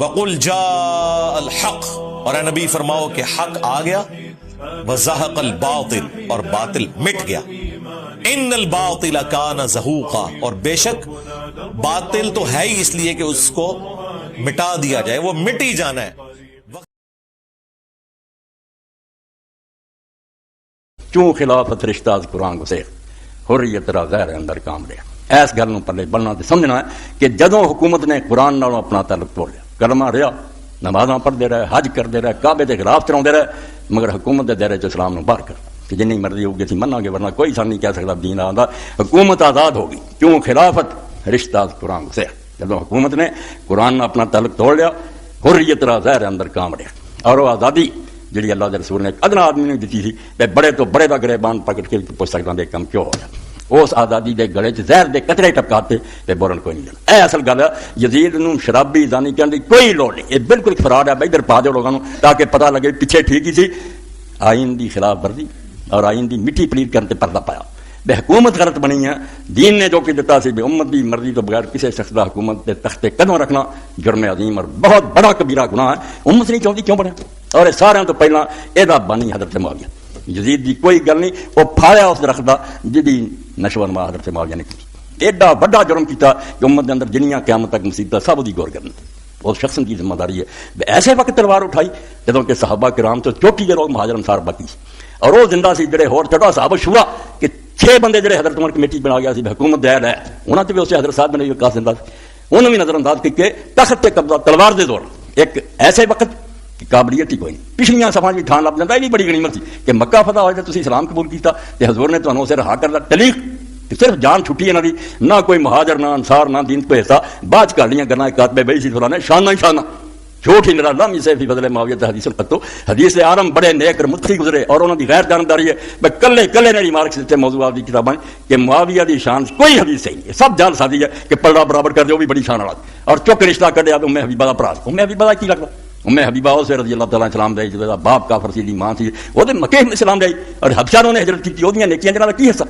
وقل جاء الحق، اور اے نبی فرماؤ کہ حق آ گیا، وزہق الباطل، اور باطل مٹ گیا، ان الباطل کان زہوقا، اور بے شک باطل تو ہے ہی اس لیے کہ اس کو مٹا دیا جائے، وہ مٹ ہی جانا ہے۔ چوں خلافت رشتہ قرآن کو سیکھ حریت را غیر اندر کام رہا۔ ایس گل نوں پلے بننا تے سمجھنا ہے کہ جدوں حکومت نے قرآن نالوں اپنا تعلق توڑ لیا، کلمہ رہا، نمازاں پڑھتے رہے، حج کرتے رہے، کعبے کے خلاف چلاتے رہے، مگر حکومت کے دائرے چ اسلام نوں باہر کر کہ جنی مرضی ہوگی اسی مناں گے، ورنہ کوئی سان نہیں کہہ سکتا دین آندا۔ حکومت آزاد ہوگی، کیوں خلافت رشتہ قرآن سے۔ جدوں حکومت نے قرآن نال اپنا تعلق توڑ لیا، حریت را ظاہر اندر کام رہا، اور وہ آزادی جڑی اللہ دے رسول نے ادنا آدمی نے دیتی سی، تے بڑے تو بڑے دا گریبان پکڑ کے پوچھ سکدا دے کم کیوں ہو گیا، اس آزادی دے گلے چ زہر دے قطرے ٹپکاتے تے بورن کوئی نہیں دینا۔ اے اصل گل ہے، یزید نوں شرابی زانی کہن دی کوئی لوڑ نہیں، یہ بالکل فراڈ ہے، ادھر پا دو لوگوں نوں تاکہ پتہ لگے پیچھے ٹھیک ہی سی۔ آئین دی خلاف ورزی اور آئین دی مٹی پلیت کرن تے پردہ پایا، بے حکومت غلط بنی ہے، دین نے جو کہ دتا سی بے امت دی مرضی تو بغیر کسی شخص دا حکومت دے تختے قدم رکھنا جرم عظیم اور بہت بڑا کبیرہ گناہ ہے۔ امت نہیں چاہتی کیوں بنیا، اور سارے تو پہلا یہ بانی حضرت معاویہ، یزید دی کوئی گل نہیں، وہ پھاڑیا اس درخت دا جدی نشو و نما حضرت معاویہ نے کی، ایڈا بڑا جرم کیتا کہ امت دے اندر جنیاں قیامت تک مصیبتاں سب دی غور کرنا، اس شخص کی ذمہ داری ہے۔ ایسے وقت تلوار اٹھائی جدوں کہ صحابہ کرام تو چوٹی کے لوگ مہاجر انصار باقی سی، اور وہ زندہ سی جڑے ہور چڑھا صحابہ شورا کہ 6 بندے جڑے حضرت عمر کمیٹی بنا گیا سی حکومت دیر ہے، انہاں تے بھی اسے حضرت صاحب بنے ہوئے قاصد زندہ سی، انہوں بھی نظر انداز کہ تخت تے قبضہ تلوار دے زور، ایک ایسے وقت کی قابلیت ہی کوئی نہیں۔ پچھلیاں صفحاں بھی ٹھان لب جاتا، یہ بھی بڑی غنیمت سی کہ مکہ فتح ہوئے تو تسی اسلام قبول کیتا تے حضور نے تانوں اسے رہا کر تلیق، صرف جان چھٹی انہاں دی، نہ کوئی مہاجر نہ انصار نہ دین کو حصہ، بعد کر لیاں گلاں کاتبے بئی سی فلاں نے شانہ ہی شانہ جھوٹ ہی نرا لم سے فی فضل معاویہ حدیث الفتو، حدیث عالم بڑے نیک اور متقی گزرے، اور انہوں دی غیر جانداری ہے میں کلے کلے نے ریمارکس دیتے موضوع دی کتاباں کہ معاویہ دی شان کوئی حدیث صحیح نہیں ہے، سب جان سادی ہے کہ پلڑا برابر کر دے وہ بھی بڑی شان والا، اور چوک رشتہ کڈیا ام حبیبہ دا بھرا، ام حبیبہ دا کی لگدا، ام حبیبہ اس رضی اللہ تعالیٰ سلام دے جدا باپ کافر سی دی ماں سی، وہ تے مکے اسلام دے، اور حبشہ نے ہجرت کی، اودیاں نیکیاں جنہاں دا کی حصہ،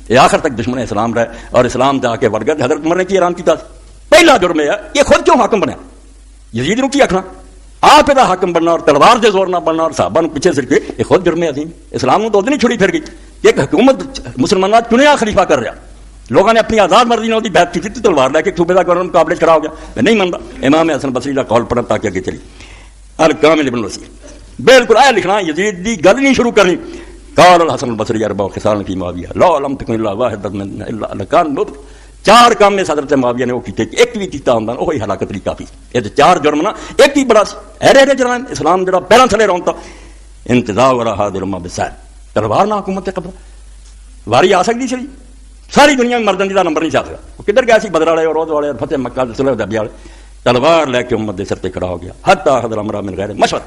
یہ آخر تک دشمن اسلام رہے اور اسلام جا کے وڑ گئے۔ حضرت عمر نے کی اعلان کیتا، پہلا جرم ہے یہ خود کیوں حاکم بنیا، یزید نوں کی آکھنا، آپ دا حاکم بننا اور تلوار دے زور نہ بننا اور صحابہ نوں پیچھے سر کے، یہ خود جرم عظیم۔ اسلام نوں تو نہیں چھڑی پھر گئی کہ ایک حکومت مسلمانوں چنیا خلیفہ کر رہا، لوگوں نے اپنی آزاد مرضی نے بیعت کی تھی، تلوار لے کے صوبے کا گورنر مقابلے کھڑا ہو گیا، میں نہیں منتا۔ امام حسن بصری کا قول پڑھا تاکہ آگے چلی، الکامل ابن الوسیع بالکل آیا لکھنا، یزید دی گل نہیں شروع کرنی، قال الحسن البصری اربع خصال فی معاویہ لا لم تکن الا واحد من الا لکان مبت، 4 کام میں حضرت معاویہ نے وہ کیتے کہ ایک بھی کیتا ہوندا وہی ہلاکت لی کافی، یہ 4 جرم نا ایک ہی بڑا ایرے جرم اسلام جڑا پیروں تھلے رونتا، انتزاع ورا هذه الامه بالسيف، تلوار نہ حکومت قبضہ واری آ سکتی سی، ساری دنیا میں مردن دا نمبر نہیں چاہ سکتا، وہ کدھر گیا سی، بدر والے اور عہد والے اور فتح مکہ صلح حدیبیہ والے، تلوار لے کے امت دے سر تے کھڑا ہو گیا، حتی حضر امرہ من غیر مشورہ،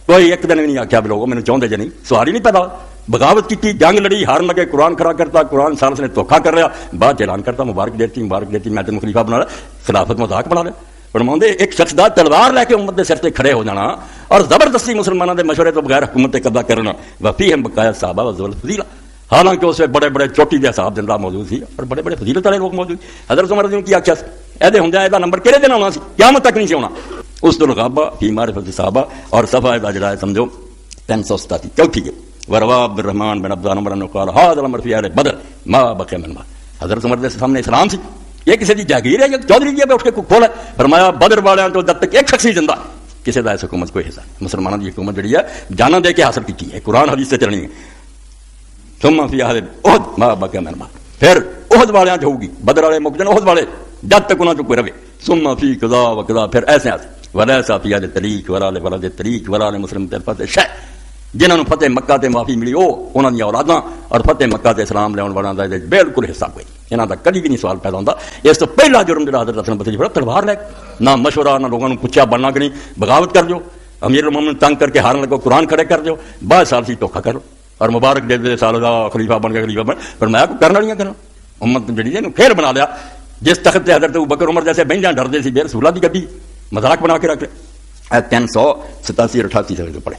کوئی ایک دن بھی نہیں آخیا بھی لوگوں میں چاہتے جی نہیں، سوال ہی نہیں پیدا، بغاوت کی، جنگ لڑی، ہارن لگے، قرآن کھڑا کرتا، قرآن سالس نے دھوکھا کر رہا، بعد اعلان کرتا مبارک دیتی میں تینوں خلیفہ بنا رہا، خلافت مذاق بنا رہا، فرماندے ایک شخص دا تلوار لے کے امت دے سر تے کھڑے ہو جانا اور زبردستی مسلمانوں دے مشورے تو بغیر حکومت تے قبضہ کرنا، وفیہم بقایا صحابہ و فضیلہ، حالانکہ اس میں بڑے بڑے چوٹی دے صاحب زندہ موجود سی اور بڑے بڑے فضیلت والے لوگ موجود، حضرت عمر رضی اللہ کی آخیا ایدے ہوندے ایدا نمبر کہڑے دن ہونا سی، قیامت تک نہیں سی ہونا، اس دل غابہ فی معرفت صحابہ، اور صفحہ دا جڑا ہے سمجھو 387 چوتھی ہے، وروا عبد الرحمن بن عبد عمر نے قال هذا الامر في اهل بدر ما بقي من مال، حضرت عمر کے سامنے اسلام سی، یہ کسی دی جاگیر ہے، چودھری جی اٹھ کے کھولا، فرمایا بدر والوں تو جب تک ایک شخص ہی زندہ، کسی دا اس حکومت کوئی حصہ نہیں، مسلمانوں دی حکومت جڑی ہے جانا دے کے حاصل کی ہے، قرآن حدیث سے چلنی ہے، ثم في اهل احد ما بقي من مال، پھر احد والوں جو ہوگی، بدر والے مک جان، احد والے جب تک انہاں جو کوئی رہے، ثم في قضا وقضا، پھر ایسے ولا صافیہ دے طریق ولا ولد طریق ولا مسلم تے فتح شے، جنہوں نے فتح مکہ تے معافی ملی وہ انہوں نے اولاداں، اور فتح مکہ تے اسلام لیاون والوں دا بالکل حصہ کوئی، انہاں دا کبھی بھی نہیں سوال پیدا ہوندا۔ اس تو پہلا جرم جڑا حضرت حسن بصری تلوار لے نہ مشورہ نہ لوگوں نے پوچھا بننا کہ نہیں، بغاوت کر دیو، امیر المومنین تنگ کر کے ہارن لگو، قرآن کھڑے کر دیو، 22 سال سی دھوکھا کرو، اور مبارک دے سال دا خلیفہ بن کے خلیفہ بن، فرمایا کو کرنا نہیں کرنا، امت جڑی ہے پھر بنا لیا، جس تخت تے حضرت ابوبکر عمر جیسے بہن جان ڈردے سی، بے رسولہ دی گدی مذاق بنا کے رکھ لے، 387 88 سے پڑھے،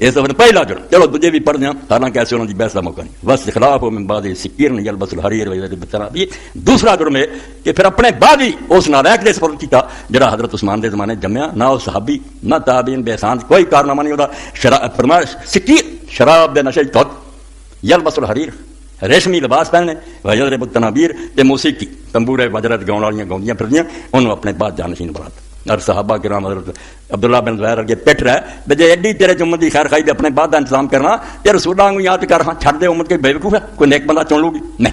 یہ تو پہلا جرم. چلو دوجے بھی پڑھ دیں حالانکہ ایسے انہوں نے بحث کا موقع نہیں. بس خلاف من بعد سکیر نہیں یلبس الحریر وغیرہ. دوسرا جرم ہے کہ پھر اپنے بعد ہی اس نالائق دے سپرد کیتا جڑا حضرت عثمان دے زمانے جمیا. نہ وہ صحابی نہ تابعین بے احسان کوئی کارنامہ نہیں ہوتا. فرمایا سکیر شراب دے نشے تو یلبس الحریر ریشمی لباس پہننے ویضرب التنابیر تے موسیقی تمبورے وجرت گاؤں والیاں گاؤندیاں پھردیاں انہوں اپنے بعد جانشین بناتا. اور صحابہ کرام حضرت عبداللہ بن زبیر اگے پٹ رہا ہے بجے ایڈی تیرے چمت دی خیر خائی دے اپنے بعد دا انتظام کرنا تے رسول اللہ کو یاد کر ہاں چھڑ دے امت کے بے وقوف ہے کوئی نیک بندہ چن لو گی نہیں.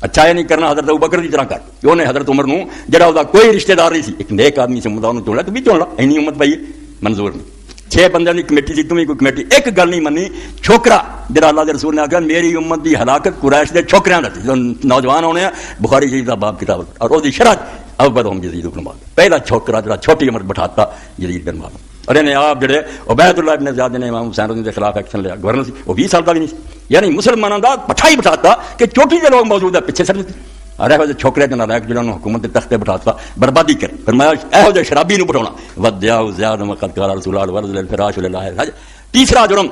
اچھا یہ نہیں کرنا حضرت ابوبکر دی طرح کر کہ انہیں حضرت عمر نو جڑا دا کوئی رشتہ دار نہیں سی ایک نیک آدمی سے امت انہوں چن لا تو بھی چن لا اینی امت پئی منظور نہیں. 6 بندیاں دی کمیٹی سی تمہیں کوئی کمیٹی ایک گل نہیں منی. چھوکرا جڑا اللہ دے رسول نے آکھیا میری امت دی ہلاکت قریش دے چھوکریاں دا سی. نوجوان ہونے ہیں بخاری شریف دا باب کتاب اور او دی شرح ابدہم یزید بن معاویہ پہلا چھوکرا جڑا چھوٹی عمر بٹھاتا یزید بن معاویہ. اور انہیں آپ جڑے عبید اللہ ابن زیاد نے امام حسین رضی کے خلاف ایکشن لیا گورنر سی وہ 20 سال کا بھی نہیں سی. یعنی مسلمانوں دا پٹھائی بٹھاتا کہ چوٹی دے لوگ موجود ہے پیچھے سر دیتے. اور یہ جو چھوکرے کے نالائق جنہوں نے حکومت کے تختے بٹھاتا بربادی کر فرمایا اہو جو شرابی نو بٹھانا ودیاء زیاد وقت قال رسول اللہ ورز الفراش للہ. تیسرا جرم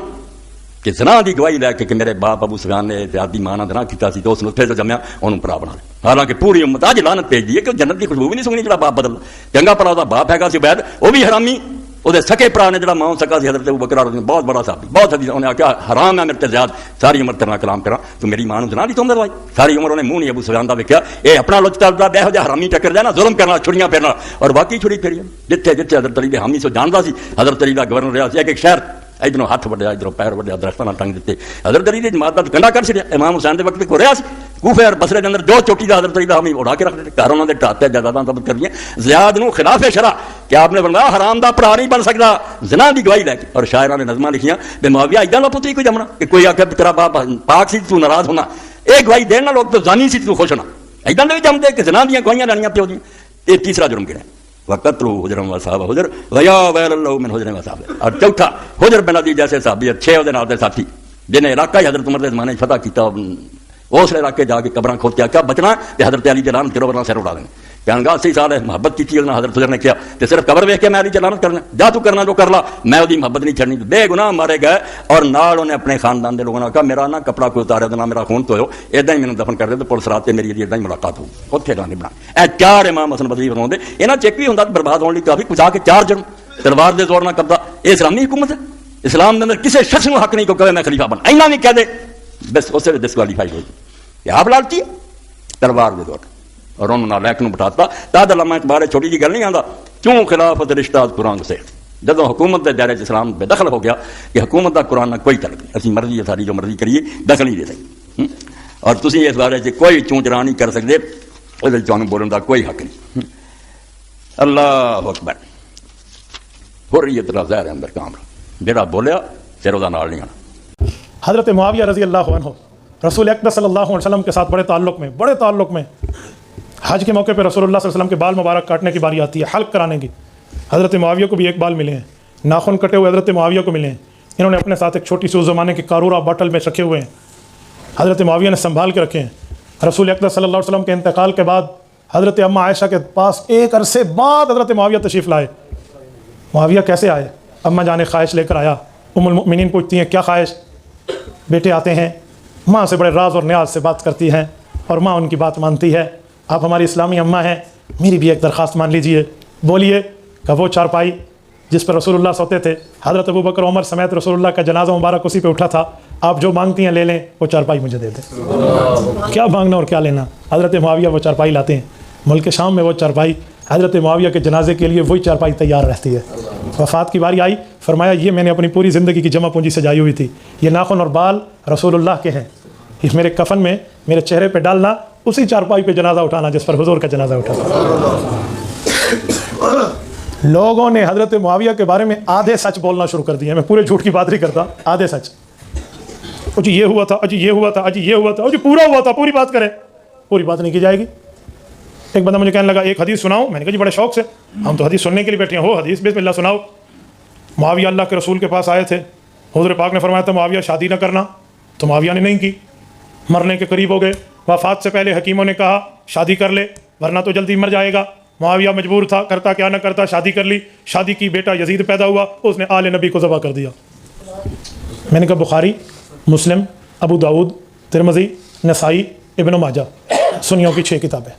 کہ زنا دی گواہی لے کے کہ میرے باپ ابو سفیان نے زیادی ماں نال زنا کیتا سی تو اس نو پھر جمیا اونوں پرا بنا لیا. حالانکہ پوری امت اج لعنت بھیج دی ہے کہ جنت دی خوشبو بھی نہیں سنگنی جڑا باپ بدل چنگا پڑا دا باپ ہے سی عبید وہ بھی حرامی. وہ سکے پرا نے جڑا ماں سکا سی حضرت ابوبکر بہت بڑا صحابی بہت حدیث انہوں نے کہا حرام ہے میرے تے زیاد ساری عمر تیرا کلام کرا تو میری ماں زنا دی تہمت لوائی. ساری عمر انہیں منہ نہیں ابو سفیان دا ویکھیا اے اپنا لچتا دا بے ہو جا حرامی ٹکر جانا ظلم کرنا چھڑیاں پھیرنا اور باقی چھڑی پھیری جتھے جتھے حضرت علی دے حامی سو جاندا سی. حضرت علی دا گورنر رہا سی ایک شہر ادھروں ہاتھ وڈیا ادھروں پیر وڈیا درختوں نال ٹنگ دیتے. حضرت علی دی جماعت دا کنڈا کر چھڑیا. امام حسین دے وقت کو رہا سی کوفے اور بصرے دے اندر جو چوٹی دا حضرت علی دا حامی اڑا کے رکھ دے گھر انہاں دے ٹاتے جائیداداں ضبط کر دیاں. زیاد نو خلاف شرع کہ آپ نے فرمایا حرام دا بھرا نہیں بن سکدا زنا دی گواہی لے کے. اور شاعراں نے نظماں لکھیاں بے معاویہ اِداں دا پتر کوئی جمنا کہ کوئی آکھے تیرا باپ پاک سی تو ناراض ہونا اے گواہی دینا لوگ تو زانی سی تو خوش ہونا اِداں دے جم دے کہ زنا دیاں گواہیاں لانیاں پیو دیاں. یہ تیسرا جرم کہڑا ہے وقتلوا حجرا وصحابہ حجر ویا ویل اللہ من حجر وصحابہ. اور چوتھا حجر بن عدی جیسے صحابی 6 دے نال دے ساتھی جنہیں علاقہ حضرت عمر دے زمانے فتح کیتا اس علاقے جا کے قبراں کھوتیا کیا بچنا کہ حضرت علی دی لعنت کرو ورنہ سر اڑا دیں. کہنے گا 80 سال ہے محبت کی تھی حضرت حجر نے کیا تے صرف قبر ویکھ کے میں علی دی لعنت کرنا جا تو کرنا جو کر لا میں دی محبت نہیں چھڑنی. بے گناہ مارے گئے اور نال انہیں اپنے خاندان دے لوگوں نے کہا میرا نہ کپڑا کوئی اتارے نہ میرا خون دھوئو ایداں ہی مینوں دفن کر دے تے پولیس رات تے میری ایداں ہی ملاقات ہو اوتھے گانے بنا. اے 4 امام حسن بصری فرماندے انہاں چ ایک بھی ہوندا برباد ہون لئی کافی کچھ آ کے 4 جرم تلوار دے زور نہ قبضہ. اے اسلامی حکومت ہے اسلام دے اندر کسے شخص نو حق نہیں کو کہے میں خلیفہ بن اینا نہیں کہہ دے بس اسے ڈسکوالیفائی ہو جائے. آپ لالچی تلوار دے زور اور انہوں نے نالائق نو بٹھاتا. تاد علامہ اقبال چھوٹی جی گل نہیں آندا کیوں خلافت رشتہ قرآن سے جدو حکومت دے دائرے اسلام بے دخل ہو گیا کہ حکومت دا قرآن نہ کوئی تعلق نہیں اسی مرضی ہے ساری جو مرضی کریے دخل نہیں دے سکتے. اور تسی اس بارے سے کوئی چون چرا نہیں کر سکتے اس چانوں بولن دا کوئی حق نہیں. اللہ اکبر حریت دا ظاہر اندر کام جڑا بولیا پھر وہ نال نہیں آنا. حضرت معاویہ رضی اللہ عنہ رسول اکرم صلی اللہ علیہ وسلم کے ساتھ بڑے تعلق میں حج کے موقع پہ رسول اللہ صلی اللہ علیہ وسلم کے بال مبارک کاٹنے کی باری آتی ہے حلق کرانے کی. حضرت معاویہ کو بھی ایک بال ملے ہیں ناخن کٹے ہوئے حضرت معاویہ کو ملے ہیں. انہوں نے اپنے ساتھ ایک چھوٹی سی اس زمانے کی قارورہ باٹل میں رکھے ہوئے ہیں حضرت معاویہ نے سنبھال کے رکھے ہیں. رسول اکرم صلی اللہ علیہ وسلم کے انتقال کے بعد حضرت اماں عائشہ کے پاس ایک عرصے بعد حضرت معاویہ تشریف لائے. معاویہ کیسے آئے؟ اماں جان خواہش لے کر آیا. ام المؤمنین پوچھتی ہیں کیا خواہش؟ بیٹے آتے ہیں ماں سے بڑے راز اور نیاز سے بات کرتی ہیں اور ماں ان کی بات مانتی ہے. آپ ہماری اسلامی اماں ہیں میری بھی ایک درخواست مان لیجئے. بولیے. کہ وہ چارپائی جس پر رسول اللہ سوتے تھے حضرت ابوبکر عمر سمیت رسول اللہ کا جنازہ مبارک اسی پہ اٹھا تھا. آپ جو مانگتی ہیں لے لیں وہ چارپائی مجھے دے دیں. کیا مانگنا اور کیا لینا. حضرت معاویہ وہ چارپائی لاتے ہیں. ملک شام میں وہ چارپائی حضرت معاویہ کے جنازے کے لیے وہی چارپائی تیار رہتی ہے. وفات کی باری آئی فرمایا یہ میں نے اپنی پوری زندگی کی جمع پونجی سجائی ہوئی تھی. یہ ناخن اور بال رسول اللہ کے ہیں. اس میرے کفن میں میرے چہرے پہ ڈالنا اسی چارپائی پہ جنازہ اٹھانا جس پر حضور کا جنازہ اٹھا تھا. لوگوں نے حضرت معاویہ کے بارے میں آدھے سچ بولنا شروع کر دیے. میں پورے جھوٹ کی بات نہیں کرتا آدھے سچ. جی یہ ہوا تھا اجی یہ ہوا تھا اجی یہ ہوا تھا اجی پورا ہوا تھا پوری بات کریں. پوری بات نہیں کی جائے گی. ایک بندہ مجھے کہنے لگا ایک حدیث سناؤ. میں نے کہا جی بڑے شوق سے ہم تو حدیث سننے کے لیے بیٹھے ہیں. ہو حدیث بسم اللہ سناؤ. معاویہ اللہ کے رسول کے پاس آئے تھے. حضور پاک نے فرمایا تھا معاویہ شادی نہ کرنا تو معاویہ نے نہیں کی. مرنے کے قریب ہو گئے. وفات سے پہلے حکیموں نے کہا شادی کر لے ورنہ تو جلدی مر جائے گا. معاویہ مجبور تھا کرتا کیا نہ کرتا شادی کر لی. شادی کی بیٹا یزید پیدا ہوا اس نے آل نبی کو ذبح کر دیا. میں نے کہا بخاری، مسلم، ابو داؤد، ترمذی، نسائی، ابن ماجہ، سنیوں کی 6 کتابیں،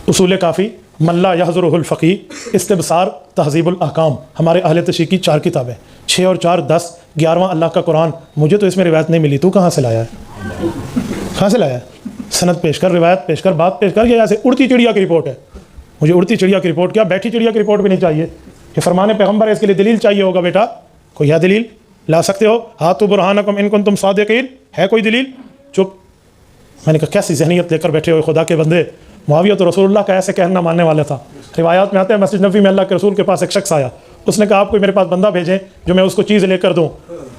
اصول کافی، من لا یحضرہ الفقیہ، استبصار، تہذیب الاحکام، ہمارے اہل تشریح کی 4 کتابیں، 6 اور 4 10، 11واں اللہ کا قرآن۔ مجھے تو اس میں روایت نہیں ملی، تو کہاں سے لایا ہے؟ کہاں سے لایا ہے؟ سند پیش کر، روایت پیش کر، بات پیش کر، یہ ایسے اڑتی چڑیا کی رپورٹ ہے۔ مجھے اڑتی چڑیا کی رپورٹ کیا، بیٹھی چڑیا کی رپورٹ بھی نہیں چاہیے کہ فرمان پیغمبر ہے، اس کے لیے دلیل چاہیے ہوگا۔ بیٹا کوئی ہے دلیل؟ لا سکتے ہو؟ ہاتھو برہانکم ان کنتم صادقین، ہے کوئی دلیل؟ چپ۔ میں نے کہا کیسی ذہنیت لے کر بیٹھے ہوئے خدا کے بندے۔ معاویہ تو رسول اللہ کا ایسے کہنا ماننے والا تھا۔ روایات میں آتے ہیں مسجد نبوی میں اللہ کے رسول کے پاس ایک شخص آیا، اس نے کہا آپ کوئی میرے پاس بندہ بھیجیں جو میں اس کو چیز لے کر دوں۔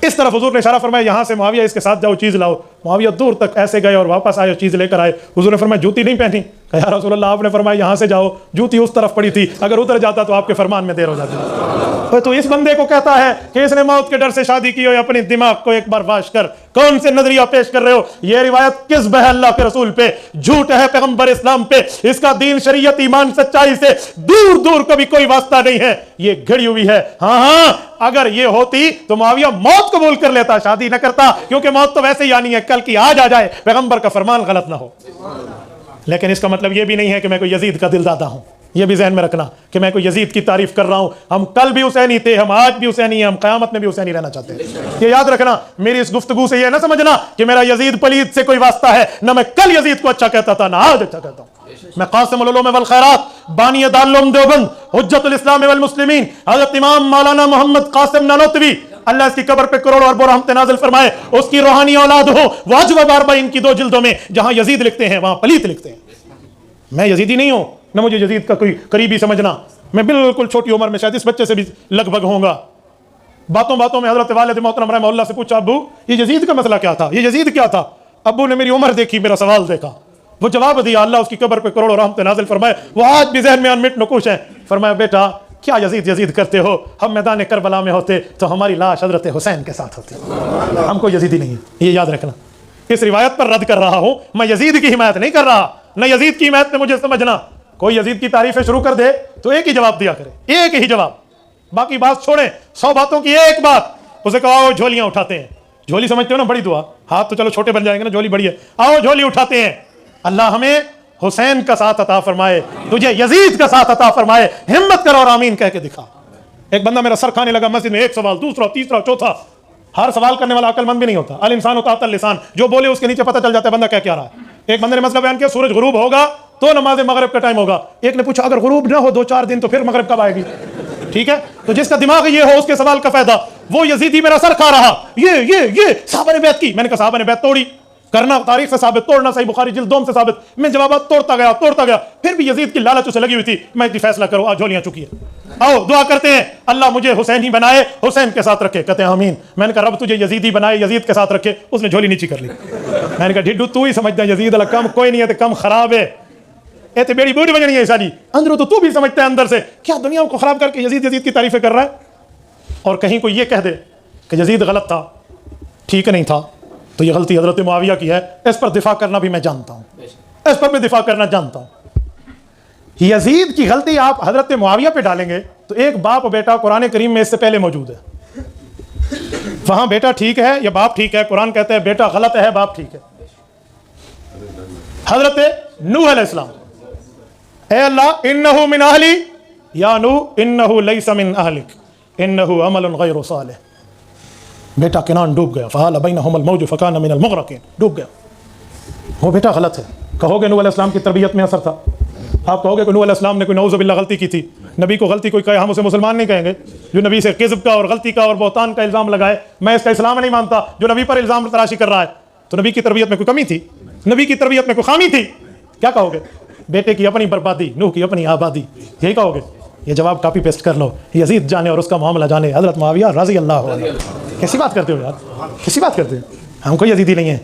اس طرف حضور نے اشارہ فرمایا یہاں سے معاویہ اس کے ساتھ جاؤ، چیز لاؤ۔ معاویہ دور تک ایسے گئے اور واپس آئے، چیز لے کر آئے۔ حضور نے فرمایا جوتی نہیں پہنی؟ کہا یا رسول اللہ آپ نے فرمایا یہاں سے جاؤ، جوتی اس طرف پڑی تھی، اگر ادھر جاتا تو آپ کے فرمان میں دیر ہو جاتی۔ تو اس بندے کو کہتا ہے کہ اس نے موت کے ڈر سے شادی کی ہو، اپنی دماغ کو ایک بار واش کر، کون سے نظریہ پیش کر رہے ہو؟ یہ روایت کذب ہے اللہ کے رسول پہ، جھوٹ ہے پیغمبر اسلام پہ، اس کا دین شریعت ایمان سچائی سے دور دور کبھی کوئی واسطہ نہیں ہے، یہ گھڑی ہوئی ہے۔ ہاں اگر یہ ہوتی تو معاویہ موت قبول کر لیتا، شادی نہ کرتا، کیونکہ موت تو ویسے ہی آنی ہے، کل کی آج آ جائے، پیغمبر کا فرمان غلط نہ ہو۔ لیکن اس کا مطلب یہ بھی نہیں ہے کہ میں کوئی یزید کا دل دادا ہوں، یہ بھی ذہن میں رکھنا کہ میں کوئی یزید کی تعریف کر رہا ہوں۔ ہم کل بھی حسینی تھے، ہم آج بھی حسینی ہیں، ہم قیامت میں بھی حسینی رہنا چاہتے ہیں۔ یہ یاد رکھنا، میری اس گفتگو سے یہ نہ سمجھنا کہ میرا یزید پلید سے کوئی واسطہ ہے، نہ میں کل یزید کو اچھا کہتا تھا، نہ آج اچھا کہتا ہوں۔ میں قاسم العلوم والخیرات، بانی دارالعلوم دیوبند، حجت الاسلام والمسلمین، حضرت امام مولانا محمد قاسم نانوتوی، اللہ اس کی قبر پہ کروڑوں اربوں رحمت نازل فرمائے، اس کی روحانی اولاد ہو، واجب باربا ان کی 2 جلدوں میں جہاں یزید لکھتے ہیں وہاں پلیت لکھتے ہیں۔ میں یزیدی نہیں ہوں، نہ مجھے یزید کا کوئی قریبی سمجھنا، میں بالکل چھوٹی عمر میں شاید اس بچے سے بھی لگ بھگ ہوں گا۔ باتوں باتوں میں حضرت والد محترم رحمہ اللہ سے پوچھا ابو یہ یزید کا مسئلہ کیا تھا، یہ یزید کیا تھا؟ ابو نے میری عمر دیکھی، میرا سوال دیکھا، وہ جواب دیا، اللہ اس کی قبر پہ کروڑوں رحمت نازل فرمائے، وہ آج بھی ذہن میں انمٹ نقوش ہیں۔ فرمایا بیٹا کیا یزید کرتے ہو؟ ہم میدان کربلا میں ہوتے تو ہماری لاش حضرت حسین کے ساتھ ہوتی، ہم کو یزیدی نہیں ہے، یہ یاد رکھنا۔ اس روایت پر رد کر رہا ہوں، میں یزید کی حمایت نہیں کر رہا، نہ یزید کی حمایت میں مجھے سمجھنا۔ کوئی یزید کی تعریفیں شروع کر دے تو ایک ہی جواب دیا کرے، ایک ہی جواب، باقی بات چھوڑیں، 100 باتوں کی ایک بات۔ اسے کہو آؤ جھولیاں اٹھاتے ہیں، جھولی سمجھتے ہو نا بڑی دعا، ہاتھ تو چلو چھوٹے بن جائیں گے نا، جھولی بڑی ہے، آؤ جھولی اٹھاتے ہیں۔ اللہ ہمیں حسین کا ساتھ عطا فرمائے، تجھے یزید کا ساتھ عطا فرمائے، ہمت کرو اور آمین کہہ کے دکھا۔ ایک بندہ میرا سر کھانے لگا مسجد میں، ایک سوال، دوسرا، تیسرا، چوتھا، ہر سوال کرنے والا عقل مند بھی نہیں ہوتا۔ الانسان تحت اللسان، جو بولے اس کے نیچے پتہ چل جاتا ہے بندہ کیا رہا ہے۔ ایک بندے نے مسئلہ بیان کیا، سورج غروب ہوگا تو نماز مغرب کا ٹائم ہوگا۔ ایک نے پوچھا اگر غروب نہ ہو 2-4 دن تو پھر مغرب کب آئے گی؟ ٹھیک ہے، تو جس کا دماغ یہ ہو اس کے سوال کا فائدہ۔ وہ یزیدی میرا سر کھا رہا، یہ صحابہ نے بیعت کی، میں نے کہا صحابہ نے بیعت توڑی، کرنا تاریخ سے ثابت، توڑنا صحیح بخاری جلد 2 سے ثابت۔ میں جوابات توڑتا گیا، پھر بھی یزید کی لالچ اسے لگی ہوئی تھی، میں فیصلہ کرو، آج جھولیاں چکی ہے، آؤ دعا کرتے ہیں اللہ مجھے حسین ہی بنائے، حسین کے ساتھ رکھے، کہتے ہیں آمین۔ میں نے کہا رب تجھے یزیدی بنائے، یزید کے ساتھ رکھے، اس نے جھولی نیچی کر لی۔ میں نے کہا ڈھڈو تو ہی سمجھتا ہے یزید اللہ کم کوئی نہیں ہے، کم خراب ہے، اے تے بیڑی بوڑھی بننی ہے ساری، اندروں تو بھی سمجھتا ہے اندر سے، کیا دنیا کو خراب کر کے یزید کی تعریفیں کر رہا ہے۔ اور کہیں کوئی یہ کہہ دے کہ یزید غلط تھا، ٹھیک نہیں تھا، تو یہ غلطی حضرت معاویہ کی ہے، اس پر دفاع کرنا بھی میں جانتا ہوں، اس پر بھی دفاع کرنا جانتا ہوں۔ یزید کی غلطی آپ حضرت معاویہ پہ ڈالیں گے تو ایک باپ بیٹا قرآن کریم میں اس سے پہلے موجود ہے، وہاں بیٹا ٹھیک ہے یا باپ ٹھیک ہے، قرآن کہتا ہے بیٹا غلط ہے باپ ٹھیک ہے۔ حضرت نوح علیہ السلام، اے اللہ انہو من اہلی یا نوح انہو لیس من اہلک انہو عمل غیر صالح۔ بیٹا کنان ڈوب گیا، فحال بینہم الموج فکان من المغرقین، ڈوب گیا، وہ بیٹا غلط ہے۔ کہو گے نوح علیہ السلام کی تربیت میں اثر تھا؟ آپ کہو گے کہ نوح علیہ السلام نے کوئی نعوذ باللہ غلطی کی تھی؟ نبی کو غلطی کوئی کہے ہم اسے مسلمان نہیں کہیں گے، جو نبی سے کذب کا اور غلطی کا اور بہتان کا الزام لگائے میں اس کا اسلام نہیں مانتا، جو نبی پر الزام تراشی کر رہا ہے۔ تو نبی کی تربیت میں کوئی کمی تھی؟ نبی کی تربیت میں کوئی خامی تھی؟ کیا کہو گے؟ بیٹے کی اپنی بربادی، نوح کی اپنی آبادی، یہی کہو گے؟ یہ جواب کاپی پیسٹ کر لو، یزید جانے اور اس کا معاملہ جانے، حضرت معاویہ رضی اللہ عنہ۔ کیسی بات کرتے ہو یار، کیسی بات کرتے ہو؟ ہم کوئی یزیدی نہیں ہیں۔